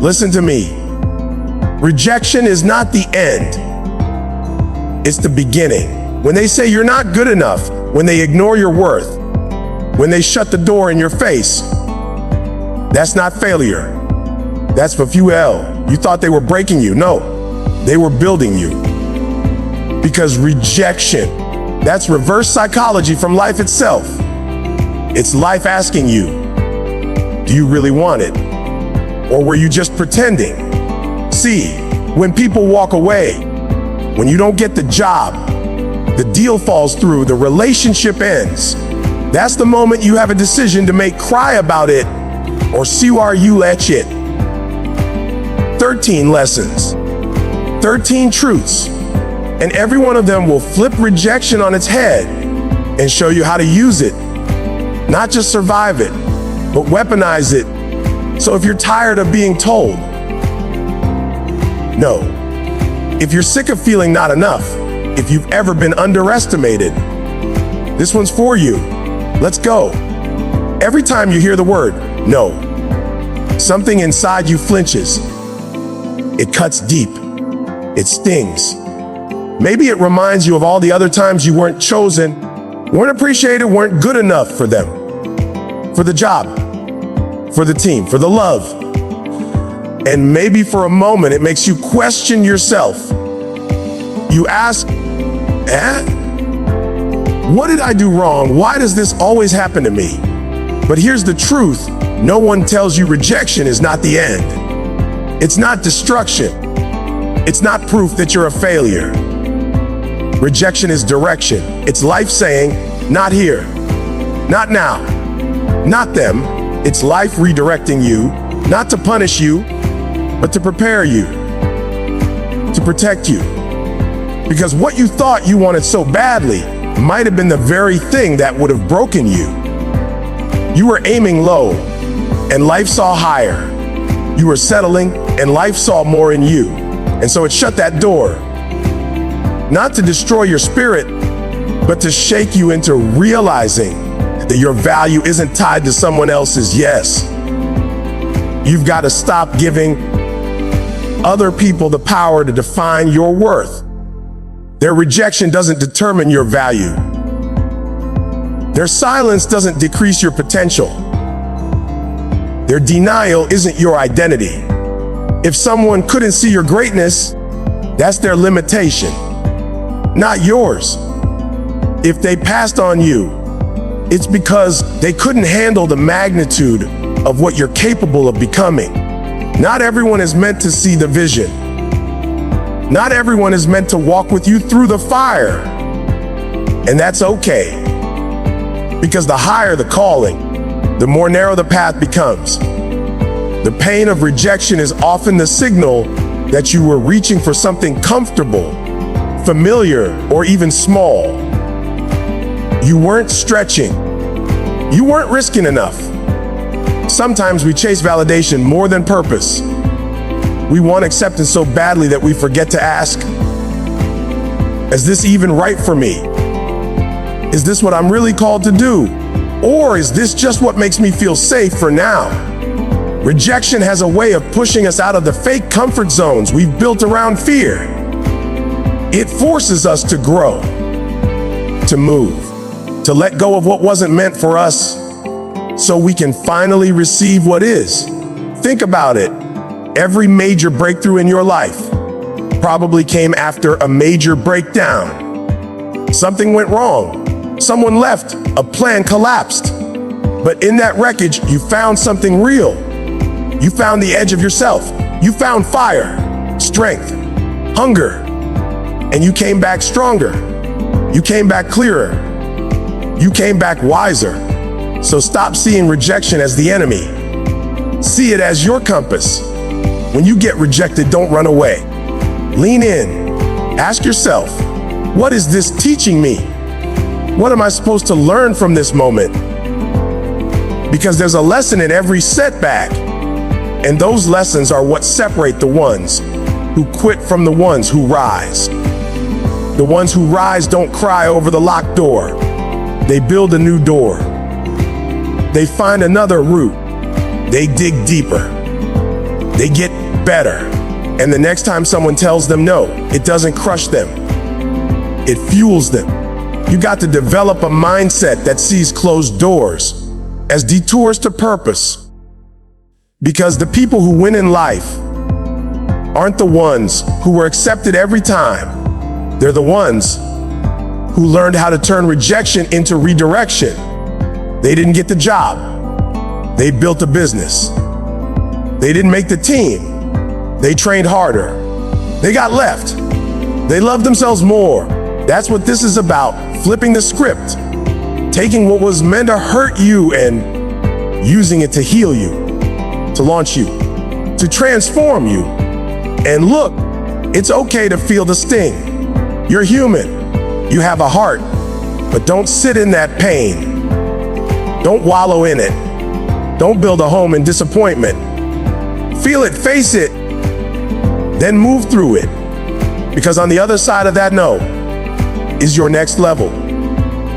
Listen to me. Rejection is not the end. It's the beginning. When they say you're not good enough, when they ignore your worth, when they shut the door in your face, that's not failure. That's for fuel. You thought they were breaking you. No, they were building you. Because rejection, that's reverse psychology from life itself. It's life asking you, do you really want it? Or were you just pretending? See, when people walk away, when you don't get the job, the deal falls through, the relationship ends, that's the moment you have a decision to make. Cry about it or see where you let it. 13 lessons, 13 truths, and every one of them will flip rejection on its head and show you how to use it. Not just survive it, but weaponize it. So if you're tired of being told no, if you're sick of feeling not enough, if you've ever been underestimated, this one's for you. Let's go. Every time you hear the word no, something inside you flinches. It cuts deep. It stings. Maybe it reminds you of all the other times you weren't chosen, weren't appreciated, weren't good enough for them, for the job, for the team, for the love. And maybe for a moment it makes you question yourself. You ask, what did I do wrong? Why does this always happen to me? But here's the truth. No one tells you rejection is not the end. It's not destruction. It's not proof that you're a failure. Rejection is direction. It's life saying, not here, not now, not them. It's life redirecting you, not to punish you, but to prepare you, to protect you. Because what you thought you wanted so badly might have been the very thing that would have broken you. You were aiming low, and life saw higher. You were settling, and life saw more in you. And so it shut that door. Not to destroy your spirit, but to shake you into realizing that your value isn't tied to someone else's yes. You've got to stop giving other people the power to define your worth. Their rejection doesn't determine your value. Their silence doesn't decrease your potential. Their denial isn't your identity. If someone couldn't see your greatness, that's their limitation, not yours. If they passed on you, it's because they couldn't handle the magnitude of what you're capable of becoming. Not everyone is meant to see the vision. Not everyone is meant to walk with you through the fire. And that's okay. Because the higher the calling, the more narrow the path becomes. The pain of rejection is often the signal that you were reaching for something comfortable, familiar, or even small. You weren't stretching. You weren't risking enough. Sometimes we chase validation more than purpose. We want acceptance so badly that we forget to ask, is this even right for me? Is this what I'm really called to do? Or is this just what makes me feel safe for now? Rejection has a way of pushing us out of the fake comfort zones we've built around fear. It forces us to grow, to move, to let go of what wasn't meant for us so we can finally receive what is. Think about it. Every major breakthrough in your life probably came after a major breakdown. Something went wrong. Someone left. A plan collapsed. But in that wreckage, you found something real. You found the edge of yourself. You found fire, strength, hunger, and you came back stronger. You came back clearer. You came back wiser. So stop seeing rejection as the enemy. See it as your compass. When you get rejected, don't run away. Lean in. Ask yourself, what is this teaching me? What am I supposed to learn from this moment? Because there's a lesson in every setback. And those lessons are what separate the ones who quit from the ones who rise. The ones who rise don't cry over the locked door. They build a new door. They find another route. They dig deeper. They get better. And the next time someone tells them no, it doesn't crush them. It fuels them. You got to develop a mindset that sees closed doors as detours to purpose. Because the people who win in life aren't the ones who were accepted every time. They're the ones who learned how to turn rejection into redirection. They didn't get the job. They built a business. They didn't make the team. They trained harder. They got left. They loved themselves more. That's what this is about. Flipping the script. Taking what was meant to hurt you and using it to heal you, to launch you, to transform you. And look, it's okay to feel the sting. You're human. You have a heart. But don't sit in that pain. Don't wallow in it. Don't build a home in disappointment. Feel it, face it, then move through it. Because on the other side of that no is your next level.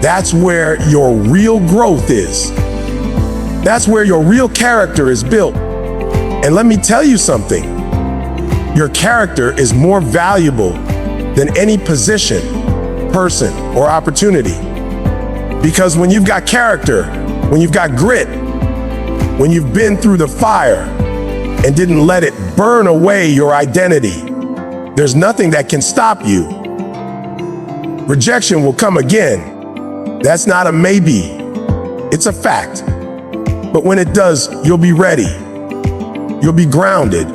That's where your real growth is. That's where your real character is built. And let me tell you something. Your character is more valuable than any position, person, or opportunity. Because when you've got character, when you've got grit, when you've been through the fire and didn't let it burn away your identity, there's nothing that can stop you. Rejection will come again. That's not a maybe. It's a fact. But when it does, you'll be ready. You'll be grounded.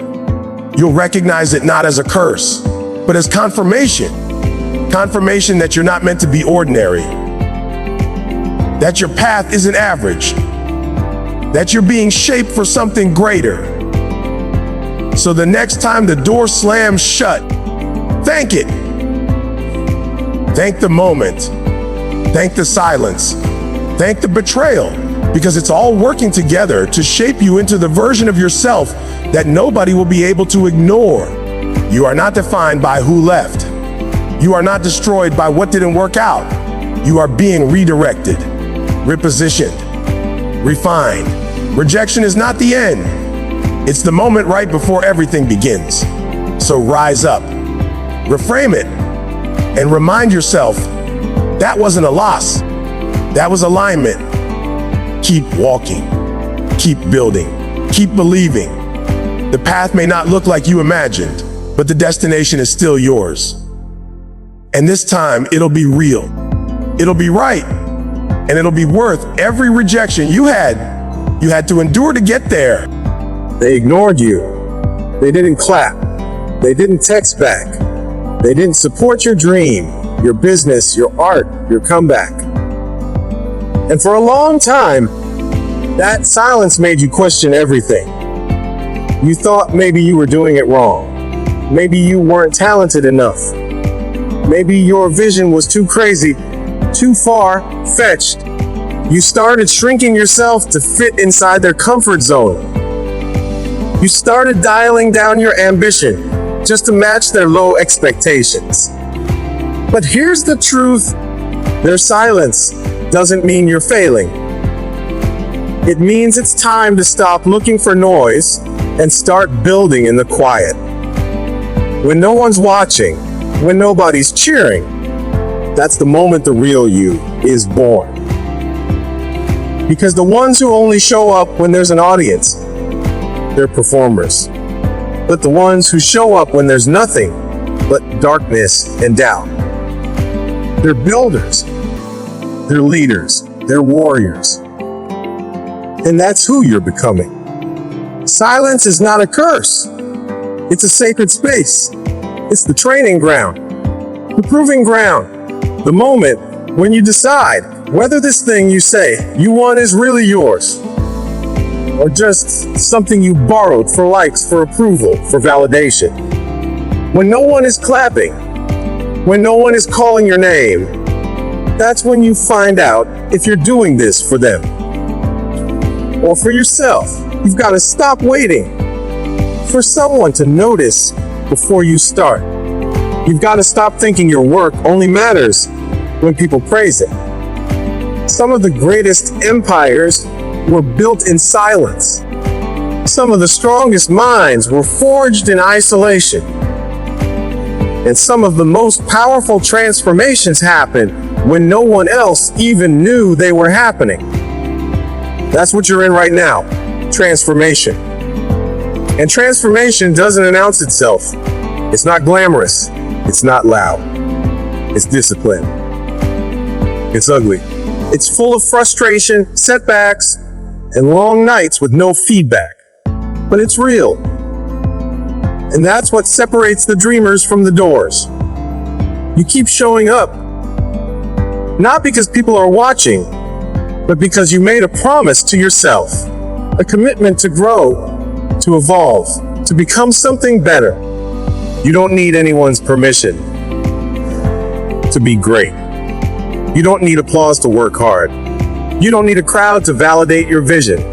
You'll recognize it not as a curse, but as confirmation. Confirmation that you're not meant to be ordinary. That your path isn't average. That you're being shaped for something greater. So the next time the door slams shut, thank it. Thank the moment. Thank the silence. Thank the betrayal. Because it's all working together to shape you into the version of yourself that nobody will be able to ignore. You are not defined by who left. You are not destroyed by what didn't work out. You are being redirected, repositioned, refined. Rejection is not the end. It's the moment right before everything begins. So rise up, reframe it, and remind yourself that wasn't a loss. That was alignment. Keep walking, keep building, keep believing. The path may not look like you imagined, but the destination is still yours. And this time, it'll be real. It'll be right. And it'll be worth every rejection you had to endure to get there. They ignored you. They didn't clap. They didn't text back. They didn't support your dream, your business, your art, your comeback. And for a long time, that silence made you question everything. You thought maybe you were doing it wrong. Maybe you weren't talented enough. Maybe your vision was too crazy, too far-fetched. You started shrinking yourself to fit inside their comfort zone. You started dialing down your ambition just to match their low expectations. But here's the truth. Their silence doesn't mean you're failing. It means it's time to stop looking for noise and start building in the quiet. When no one's watching, when nobody's cheering, that's the moment the real you is born. Because the ones who only show up when there's an audience, they're performers. But the ones who show up when there's nothing but darkness and doubt, they're builders, they're leaders, they're warriors. And that's who you're becoming. Silence is not a curse. It's a sacred space. It's the training ground, the proving ground, the moment when you decide whether this thing you say you want is really yours, or just something you borrowed for likes, for approval, for validation. When no one is clapping, when no one is calling your name, that's when you find out if you're doing this for them or for yourself. You've got to stop waiting for someone to notice before you start. You've got to stop thinking your work only matters when people praise it. Some of the greatest empires were built in silence. Some of the strongest minds were forged in isolation. And some of the most powerful transformations happen when no one else even knew they were happening. That's what you're in right now, transformation. And transformation doesn't announce itself. It's not glamorous. It's not loud. It's discipline. It's ugly. It's full of frustration, setbacks, and long nights with no feedback. But it's real. And that's what separates the dreamers from the doors. You keep showing up, not because people are watching, but because you made a promise to yourself, a commitment to grow, to evolve, to become something better. You don't need anyone's permission to be great. You don't need applause to work hard. You don't need a crowd to validate your vision.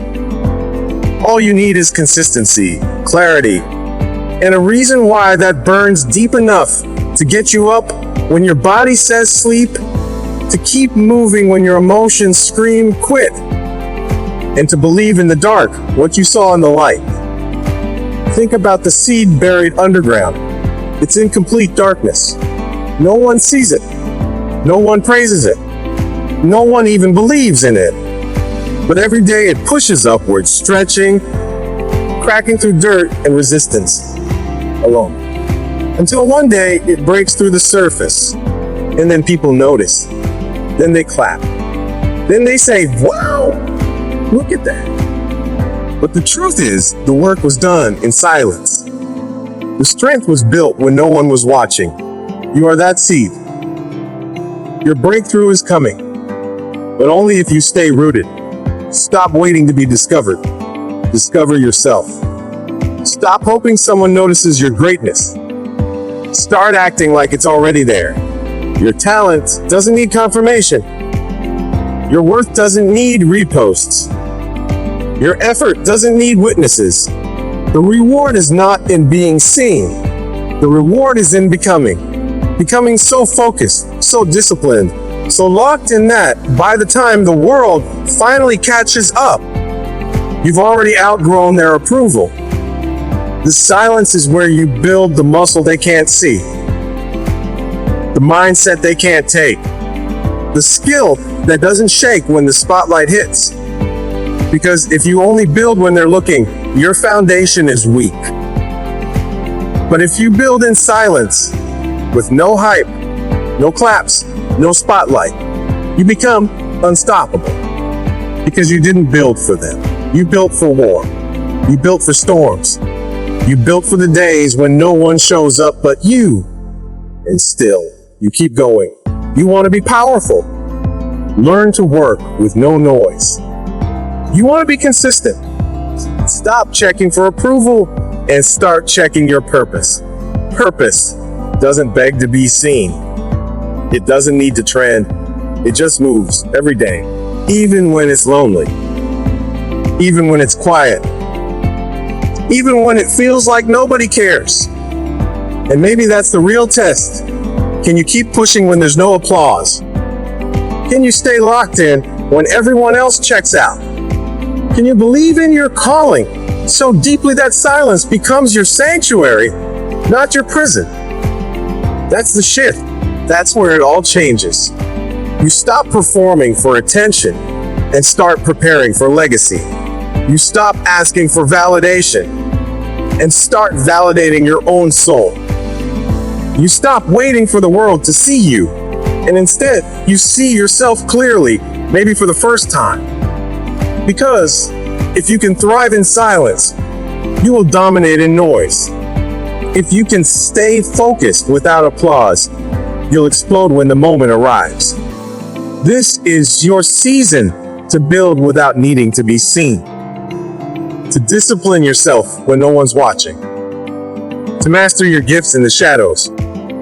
All you need is consistency, clarity, and a reason why that burns deep enough to get you up when your body says sleep, to keep moving when your emotions scream quit, and to believe in the dark what you saw in the light. Think about the seed buried underground. It's in complete darkness. No one sees it. No one praises it. No one even believes in it. But every day it pushes upward, stretching, cracking through dirt and resistance alone. Until one day it breaks through the surface, and then people notice. Then they clap. Then they say, "Wow, look at that." But the truth is, the work was done in silence. The strength was built when no one was watching. You are that seed. Your breakthrough is coming, but only if you stay rooted. Stop waiting to be discovered. Discover yourself. Stop hoping someone notices your greatness. Start acting like it's already there. Your talent doesn't need confirmation. Your worth doesn't need reposts. Your effort doesn't need witnesses. The reward is not in being seen. The reward is in becoming. Becoming so focused, so disciplined, so locked in that by the time the world finally catches up, you've already outgrown their approval. The silence is where you build the muscle they can't see, the mindset they can't take, the skill that doesn't shake when the spotlight hits. Because if you only build when they're looking, your foundation is weak. But if you build in silence, with no hype, no claps, no spotlight, you become unstoppable. Because you didn't build for them. You built for war. You built for storms. You built for the days when no one shows up but you. And still, you keep going. You want to be powerful. Learn to work with no noise. You want to be consistent. Stop checking for approval and start checking your purpose. Purpose doesn't beg to be seen. It doesn't need to trend. It just moves every day, even when it's lonely, even when it's quiet, even when it feels like nobody cares. And maybe that's the real test. Can you keep pushing when there's no applause? Can you stay locked in when everyone else checks out? Can you believe in your calling so deeply that silence becomes your sanctuary, not your prison? That's the shift. That's where it all changes. You stop performing for attention and start preparing for legacy. You stop asking for validation and start validating your own soul. You stop waiting for the world to see you, and instead you see yourself clearly, maybe for the first time. Because if you can thrive in silence, you will dominate in noise. If you can stay focused without applause, you'll explode when the moment arrives. This is your season to build without needing to be seen. To discipline yourself when no one's watching. To master your gifts in the shadows.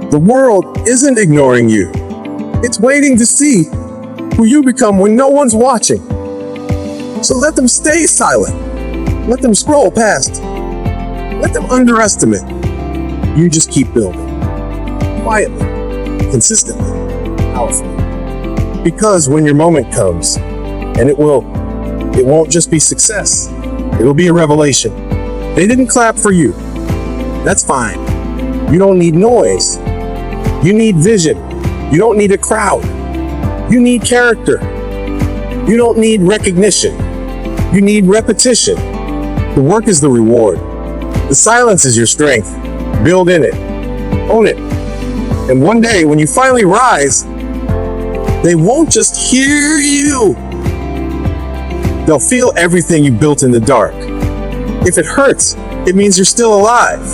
The world isn't ignoring you. It's waiting to see who you become when no one's watching. So let them stay silent. Let them scroll past. Let them underestimate. You just keep building. Quietly, consistently, powerfully. Because when your moment comes, and it won't just be success. It'll be a revelation. They didn't clap for you. That's fine. You don't need noise. You need vision. You don't need a crowd. You need character. You don't need recognition. You need repetition. The work is the reward. The silence is your strength. Build in it. Own it. And one day, when you finally rise, they won't just hear you. They'll feel everything you built in the dark. If it hurts, it means you're still alive.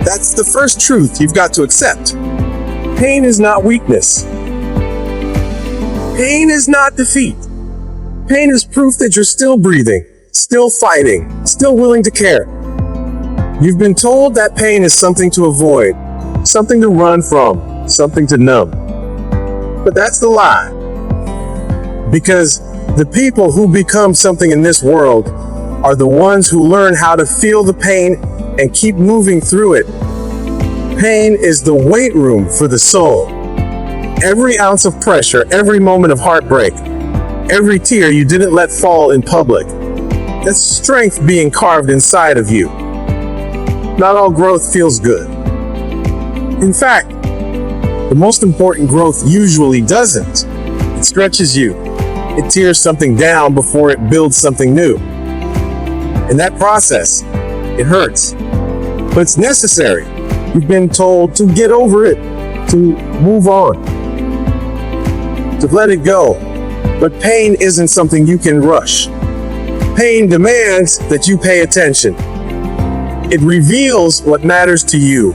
That's the first truth you've got to accept. Pain is not weakness. Pain is not defeat. Pain is proof that you're still breathing, still fighting, still willing to care. You've been told that pain is something to avoid, something to run from, something to numb. But that's the lie. Because the people who become something in this world are the ones who learn how to feel the pain and keep moving through it. Pain is the weight room for the soul. Every ounce of pressure, every moment of heartbreak, every tear you didn't let fall in public, that's strength being carved inside of you. Not all growth feels good. In fact, the most important growth usually doesn't. It stretches you. It tears something down before it builds something new. In that process, it hurts. But it's necessary. You've been told to get over it, to move on, to let it go. But pain isn't something you can rush. Pain demands that you pay attention. It reveals what matters to you.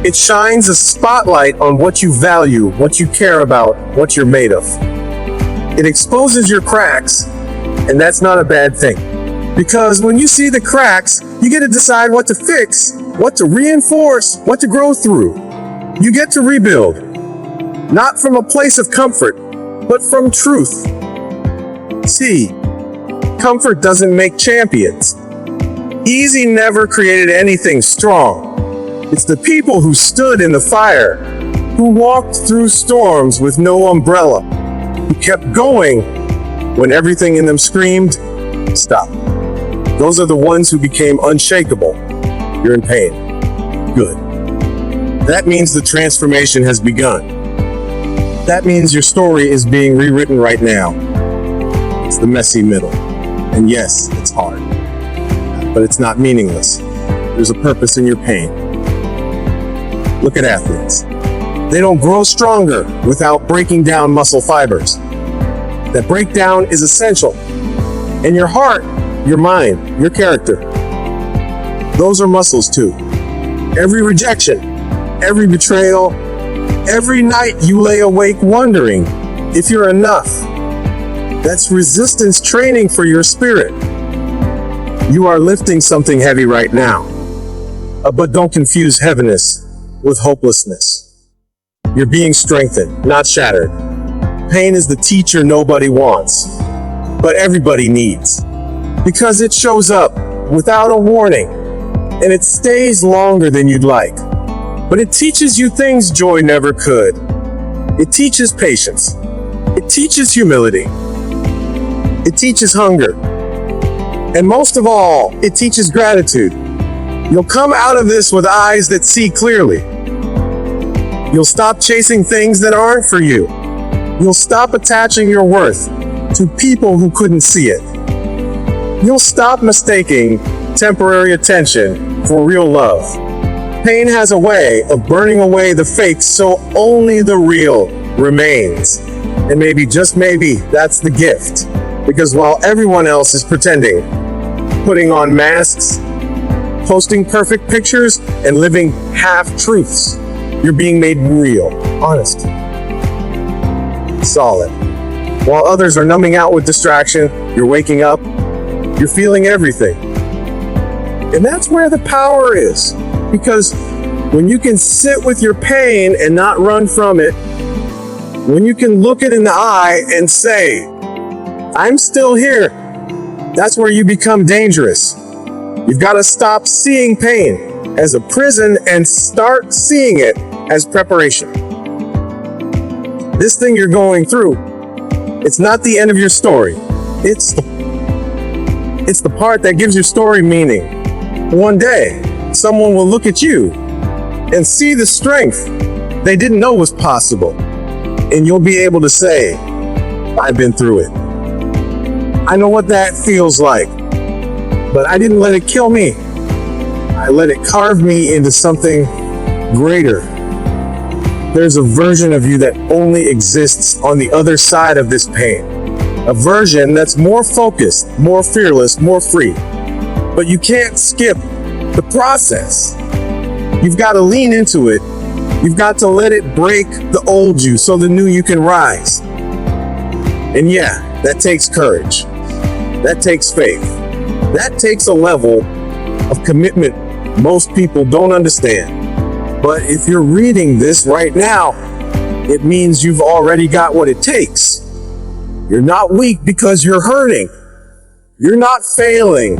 It shines a spotlight on what you value, what you care about, what you're made of. It exposes your cracks, and that's not a bad thing. Because when you see the cracks, you get to decide what to fix, what to reinforce, what to grow through. You get to rebuild, not from a place of comfort, but from truth. See, comfort doesn't make champions. Easy never created anything strong. It's the people who stood in the fire, who walked through storms with no umbrella, who kept going when everything in them screamed, stop. Those are the ones who became unshakable. You're in pain. Good. That means the transformation has begun. That means your story is being rewritten right now. It's the messy middle. And yes, it's hard. But it's not meaningless. There's a purpose in your pain. Look at athletes. They don't grow stronger without breaking down muscle fibers. That breakdown is essential. And your heart, your mind, your character, those are muscles too. Every rejection, every betrayal, every night you lay awake wondering if you're enough, that's resistance training for your spirit. You are lifting something heavy right now. But don't confuse heaviness with hopelessness. You're being strengthened, not shattered. Pain is the teacher nobody wants, but everybody needs. Because it shows up without a warning, and it stays longer than you'd like. But it teaches you things joy never could. It teaches patience. It teaches humility. It teaches hunger. And most of all, it teaches gratitude. You'll come out of this with eyes that see clearly. You'll stop chasing things that aren't for you. You'll stop attaching your worth to people who couldn't see it. You'll stop mistaking temporary attention for real love. Pain has a way of burning away the fake so only the real remains. And maybe, just maybe, that's the gift. Because while everyone else is pretending, putting on masks, posting perfect pictures, and living half-truths, you're being made real, honest, solid. While others are numbing out with distraction, you're waking up, you're feeling everything. And that's where the power is. Because when you can sit with your pain and not run from it, when you can look it in the eye and say, I'm still here, that's where you become dangerous. You've got to stop seeing pain as a prison and start seeing it as preparation. This thing you're going through, it's not the end of your story. It's It's the part that gives your story meaning. One day, someone will look at you and see the strength they didn't know was possible. And you'll be able to say, I've been through it. I know what that feels like, but I didn't let it kill me. I let it carve me into something greater. There's a version of you that only exists on the other side of this pain. A version that's more focused, more fearless, more free. But you can't skip the process. You've got to lean into it. You've got to let it break the old you so the new you can rise. And yeah, that takes courage. That takes faith. That takes a level of commitment most people don't understand. But if you're reading this right now, it means you've already got what it takes. You're not weak because you're hurting. You're not failing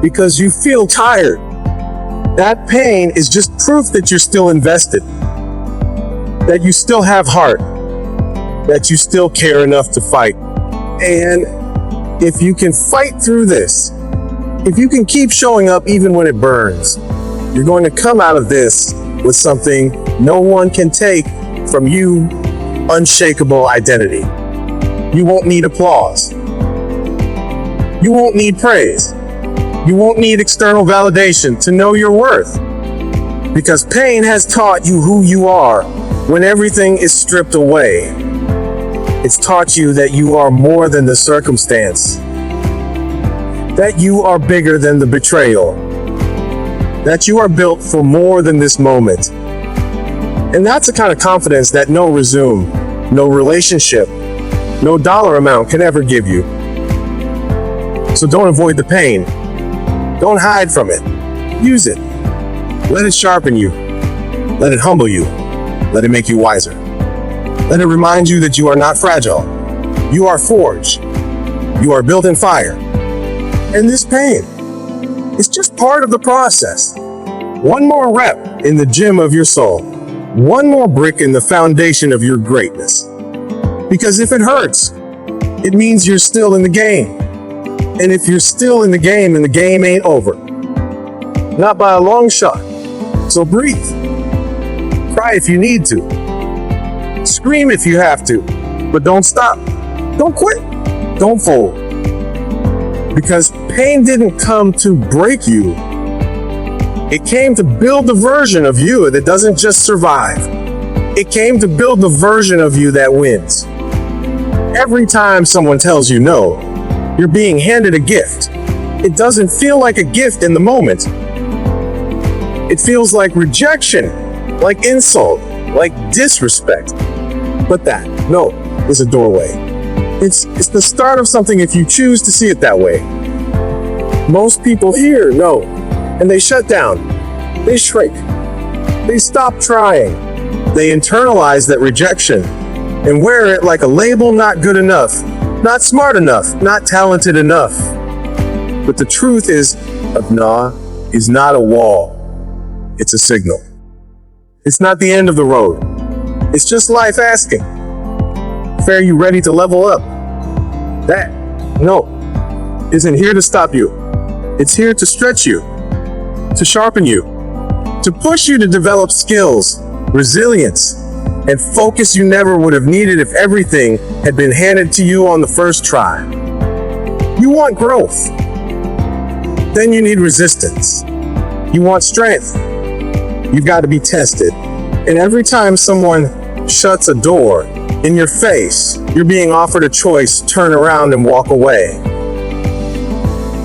because you feel tired. That pain is just proof that you're still invested, that you still have heart, that you still care enough to fight. And if you can fight through this, if you can keep showing up even when it burns, you're going to come out of this with something no one can take from you: unshakable identity. You won't need applause. You won't need praise. You won't need external validation to know your worth. Because pain has taught you who you are when everything is stripped away. It's taught you that you are more than the circumstance. That you are bigger than the betrayal. That you are built for more than this moment. And that's the kind of confidence that no resume, no relationship, no dollar amount can ever give you. So don't avoid the pain. Don't hide from it. Use it. Let it sharpen you. Let it humble you. Let it make you wiser. Let it remind you that you are not fragile. You are forged. You are built in fire. And this pain is just part of the process. One more rep in the gym of your soul. One more brick in the foundation of your greatness. Because if it hurts, it means you're still in the game. And if you're still in the game, and the game ain't over. Not by a long shot. So breathe. Cry if you need to. Scream if you have to. But don't stop. Don't quit. Don't fold. Because pain didn't come to break you. It came to build the version of you that doesn't just survive. It came to build the version of you that wins. Every time someone tells you no, you're being handed a gift. It doesn't feel like a gift in the moment. It feels like rejection, like insult, like disrespect. But that no is a doorway. It's the start of something if you choose to see it that way. Most people hear no, and they shut down. They shrink. They stop trying. They internalize that rejection and wear it like a label: not good enough, not smart enough, not talented enough. But the truth is, a nah is not a wall. It's a signal. It's not the end of the road. It's just life asking, are you ready to level up? That no isn't here to stop you. It's here to stretch you, to sharpen you, to push you to develop skills, resilience, and focus you never would have needed if everything had been handed to you on the first try. You want growth. Then you need resistance. You want strength. You've got to be tested. And every time someone shuts a door in your face, you're being offered a choice: turn around and walk away,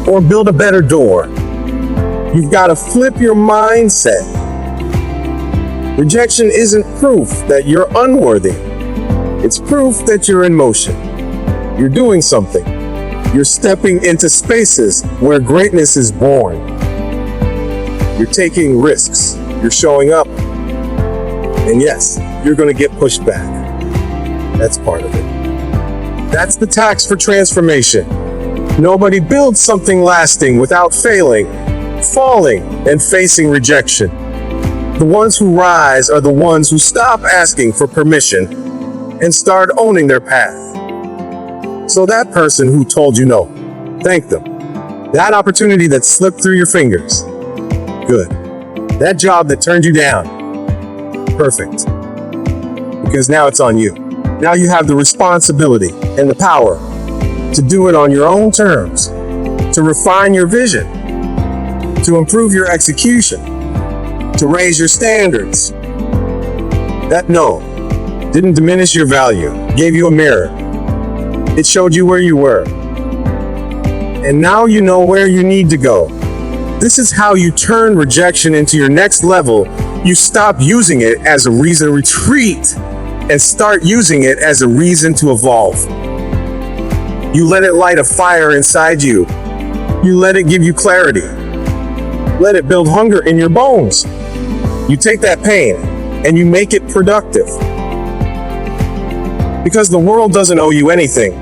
or build a better door. You've got to flip your mindset. Rejection isn't proof that you're unworthy. It's proof that you're in motion. You're doing something. You're stepping into spaces where greatness is born. You're taking risks. You're showing up. And yes, you're going to get pushed back. That's part of it. That's the tax for transformation. Nobody builds something lasting without failing, falling, and facing rejection. The ones who rise are the ones who stop asking for permission and start owning their path. So that person who told you no, Thank them. That opportunity that slipped through your fingers. Good. That job that turned you down. Perfect. Because now it's on you. Now you have the responsibility and the power to do it on your own terms, to refine your vision, to improve your execution, to raise your standards. That no didn't diminish your value, gave you a mirror. It showed you where you were. And now you know where you need to go. This is how you turn rejection into your next level. You stop using it as a reason to retreat and start using it as a reason to evolve. You let it light a fire inside you. You let it give you clarity. Let it build hunger in your bones. You take that pain and you make it productive. Because the world doesn't owe you anything.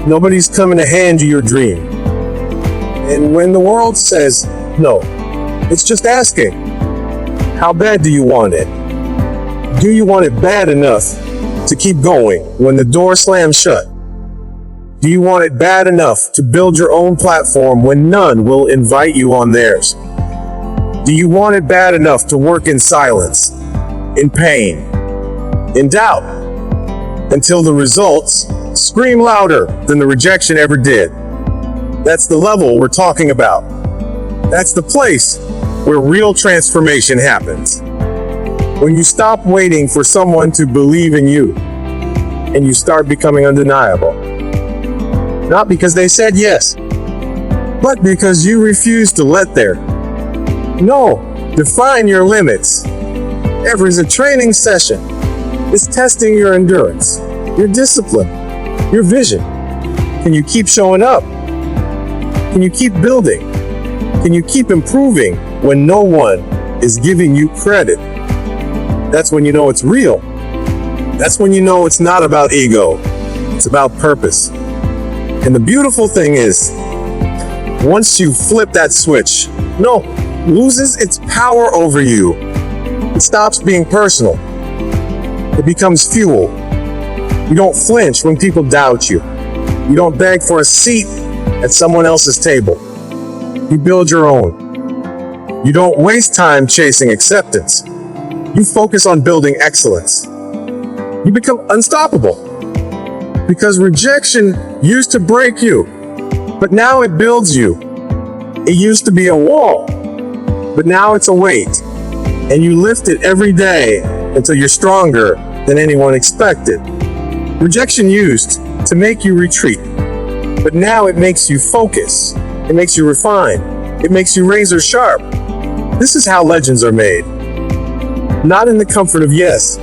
Nobody's coming to hand you your dream. And when the world says no, it's just asking, how bad do you want it? Do you want it bad enough to keep going when the door slams shut? Do you want it bad enough to build your own platform when none will invite you on theirs? Do you want it bad enough to work in silence, in pain, in doubt, until the results scream louder than the rejection ever did? That's the level we're talking about. That's the place where real transformation happens. When you stop waiting for someone to believe in you, and you start becoming undeniable. Not because they said yes, but because you refuse to let their no define your limits. Every training session is testing your endurance, your discipline, your vision. Can you keep showing up? Can you keep building? Can you keep improving when no one is giving you credit? That's when you know it's real. That's when you know it's not about ego. It's about purpose. And the beautiful thing is, once you flip that switch, no loses its power over you. It stops being personal. It becomes fuel. You don't flinch when people doubt you. You don't beg for a seat at someone else's table. You build your own. You don't waste time chasing acceptance. You focus on building excellence. You become unstoppable. Because rejection used to break you, but now it builds you. It used to be a wall, but now it's a weight. And you lift it every day until you're stronger than anyone expected. Rejection used to make you retreat, but now it makes you focus. It makes you refine. It makes you razor sharp. This is how legends are made. Not in the comfort of yes,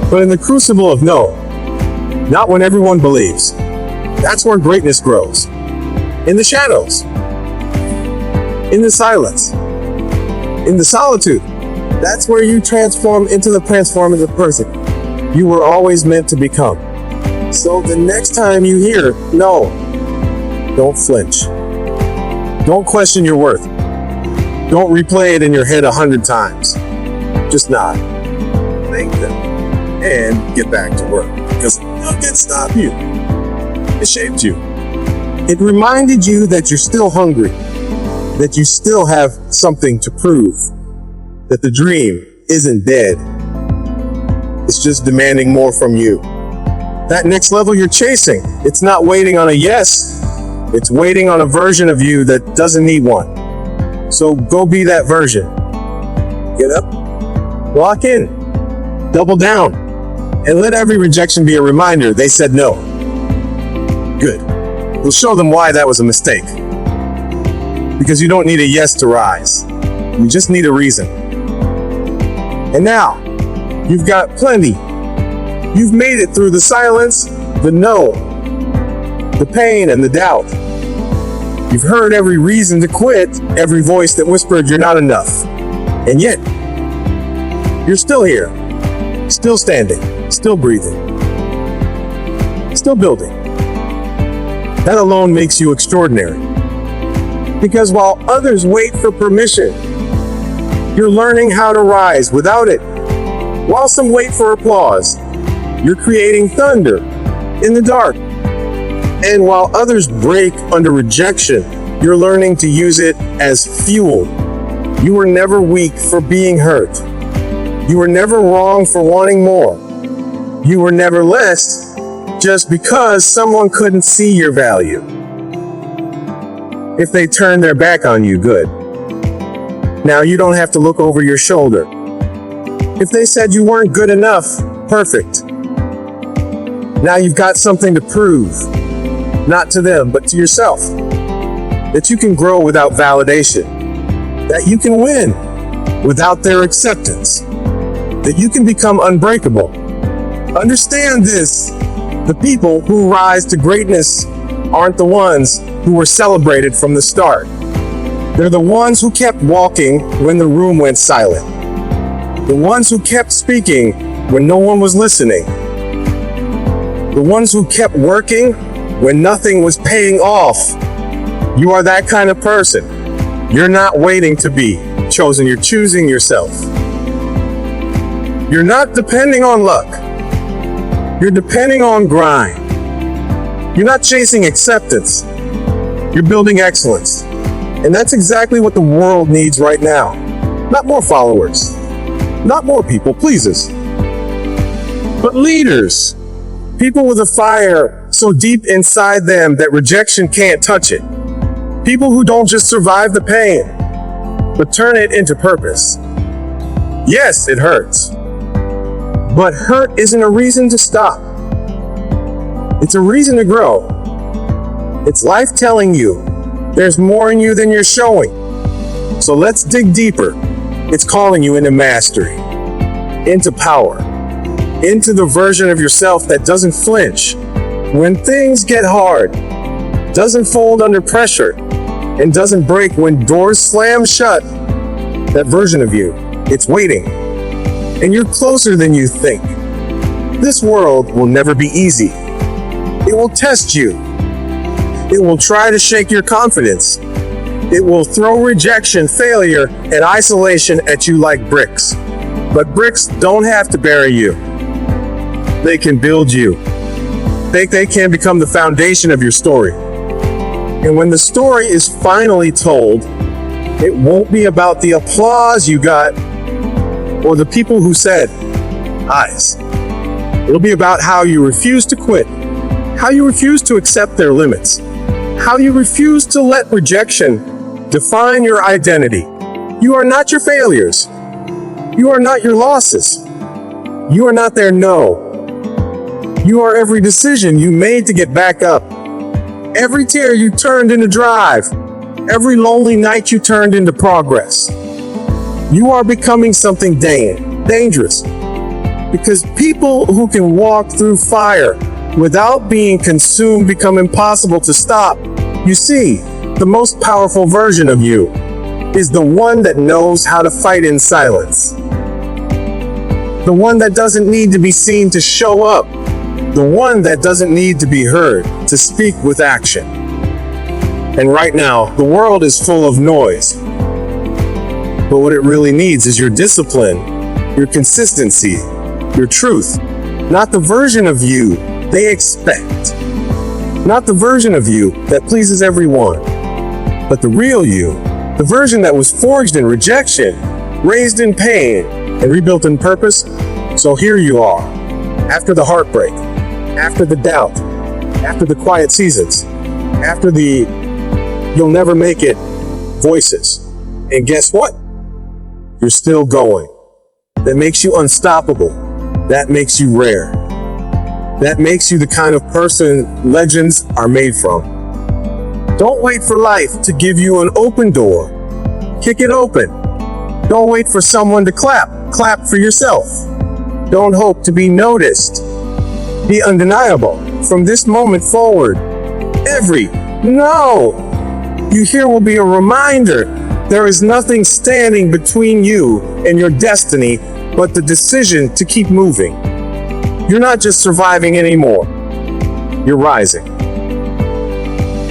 but in the crucible of no. Not when everyone believes. That's where greatness grows. In the shadows. In the silence. In the solitude. That's where you transform into the transformative person you were always meant to become. So the next time you hear no, don't flinch. Don't question your worth. Don't replay it in your head 100 times. Just nod. Thank them. And get back to work. Because nothing can stop you. It shaped you. It reminded you that you're still hungry. That you still have something to prove. That the dream isn't dead. It's just demanding more from you. That next level you're chasing, it's not waiting on a yes. It's waiting on a version of you that doesn't need one. So go be that version. Get up. Lock in. Double down. And let every rejection be a reminder they said no. Good. We'll show them why that was a mistake. Because you don't need a yes to rise. You just need a reason. And now, you've got plenty. You've made it through the silence, the no, the pain, and the doubt. You've heard every reason to quit, every voice that whispered you're not enough. And yet, you're still here, still standing, still breathing, still building. That alone makes you extraordinary. Because while others wait for permission, you're learning how to rise without it. While some wait for applause, you're creating thunder in the dark. And while others break under rejection, you're learning to use it as fuel. You were never weak for being hurt. You were never wrong for wanting more. You were never less just because someone couldn't see your value. If they turned their back on you, good. Now you don't have to look over your shoulder. If they said you weren't good enough, perfect. Now you've got something to prove, not to them, but to yourself. That you can grow without validation. That you can win without their acceptance. That you can become unbreakable. Understand this. The people who rise to greatness aren't the ones who were celebrated from the start. They're the ones who kept walking when the room went silent. The ones who kept speaking when no one was listening. The ones who kept working when nothing was paying off. You are that kind of person. You're not waiting to be chosen. You're choosing yourself. You're not depending on luck. You're depending on grind. You're not chasing acceptance. You're building excellence. And that's exactly what the world needs right now. Not more followers. Not more people pleasers. But leaders. People with a fire so deep inside them that rejection can't touch it. People who don't just survive the pain, but turn it into purpose. Yes, it hurts. But hurt isn't a reason to stop. It's a reason to grow. It's life telling you there's more in you than you're showing. So let's dig deeper. It's calling you into mastery, into power, into the version of yourself that doesn't flinch when things get hard, doesn't fold under pressure, and doesn't break when doors slam shut. That version of you, it's waiting. And you're closer than you think. This world will never be easy. It will test you. It will try to shake your confidence. It will throw rejection, failure, and isolation at you like bricks. But bricks don't have to bury you. They can build you. They can become the foundation of your story. And when the story is finally told, it won't be about the applause you got or the people who said, eyes. It'll be about how you refuse to quit, how you refuse to accept their limits, how you refuse to let rejection define your identity. You are not your failures. You are not your losses. You are not their no. You are every decision you made to get back up. Every tear you turned into drive. Every lonely night you turned into progress. You are becoming something dangerous. Because people who can walk through fire without being consumed become impossible to stop. You see, the most powerful version of you is the one that knows how to fight in silence. The one that doesn't need to be seen to show up. The one that doesn't need to be heard to speak with action. And right now, the world is full of noise. But what it really needs is your discipline, your consistency, your truth. Not the version of you they expect. Not the version of you that pleases everyone. But the real you. The version that was forged in rejection, raised in pain, and rebuilt in purpose. So here you are. After the heartbreak. After the doubt. After the quiet seasons. After the you'll never make it voices. And guess what? You're still going. That makes you unstoppable. That makes you rare. That makes you the kind of person legends are made from. Don't wait for life to give you an open door. Kick it open. Don't wait for someone to clap. Clap for yourself. Don't hope to be noticed. Be undeniable. From this moment forward, every no you hear will be a reminder there is nothing standing between you and your destiny but the decision to keep moving. You're not just surviving anymore. You're rising.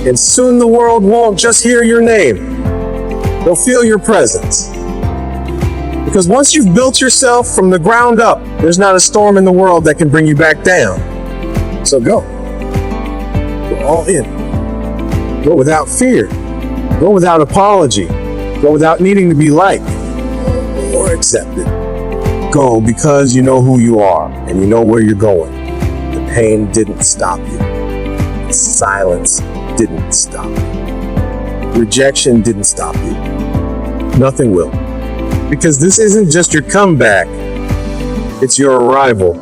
And soon the world won't just hear your name. They'll feel your presence. Because once you've built yourself from the ground up, there's not a storm in the world that can bring you back down. So go. Go all in. Go without fear. Go without apology. Go without needing to be liked or accepted. Go because you know who you are and you know where you're going. The pain didn't stop you. The silence didn't stop you. Rejection didn't stop you. Nothing will. Because this isn't just your comeback, it's your arrival.